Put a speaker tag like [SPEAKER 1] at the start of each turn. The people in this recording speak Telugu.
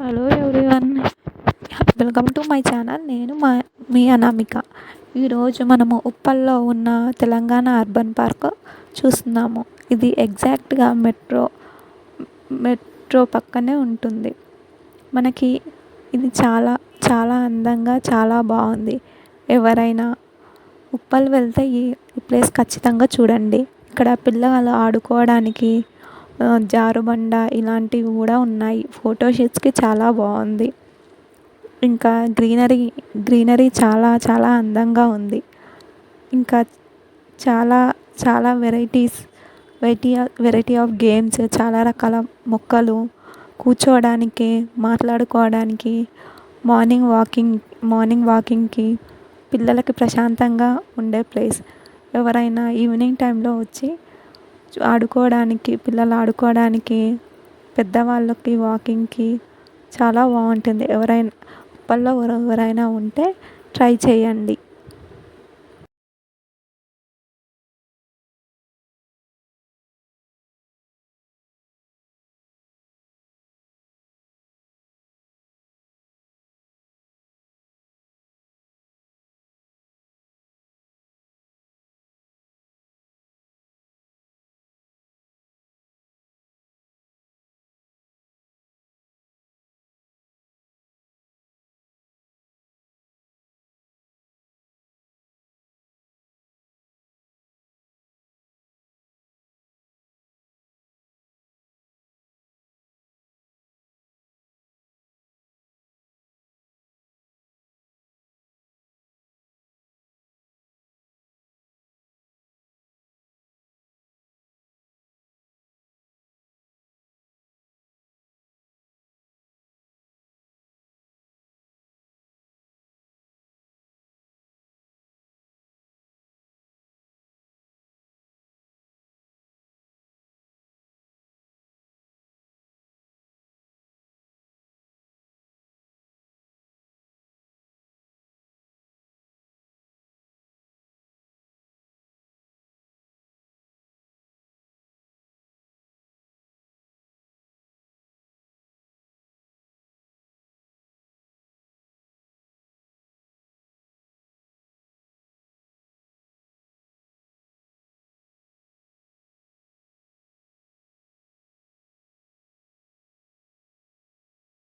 [SPEAKER 1] Hello everyone, welcome to my channel. నేను మీ అనామిక. ఈరోజు మనము ఉప్పల్లో ఉన్న తెలంగాణ అర్బన్ పార్క్ చూస్తున్నాము. ఇది ఎగ్జాక్ట్గా మెట్రో పక్కనే ఉంటుంది. మనకి ఇది చాలా చాలా అందంగా చాలా బాగుంది. ఎవరైనా ఉప్పల్ వెళ్తే ఈ ప్లేస్ ఖచ్చితంగా చూడండి. ఇక్కడ పిల్లలు ఆడుకోవడానికి జారుబండ ఇలాంటివి కూడా ఉన్నాయి. ఫోటోషూట్స్కి చాలా బాగుంది. ఇంకా గ్రీనరీ చాలా చాలా అందంగా ఉంది. ఇంకా చాలా చాలా వెరైటీ ఆఫ్ గేమ్స్, చాలా రకాల మొక్కలు, కూర్చోవడానికి, మాట్లాడుకోవడానికి, మార్నింగ్ వాకింగ్కి పిల్లలకి ప్రశాంతంగా ఉండే ప్లేస్. ఎవరైనా ఈవినింగ్ టైంలో వచ్చి పిల్లలు ఆడుకోవడానికి, పెద్దవాళ్ళకి వాకింగ్కి చాలా బాగుంటుంది. ఉప్పల్లో ఎవరైనా ఉంటే ట్రై చేయండి.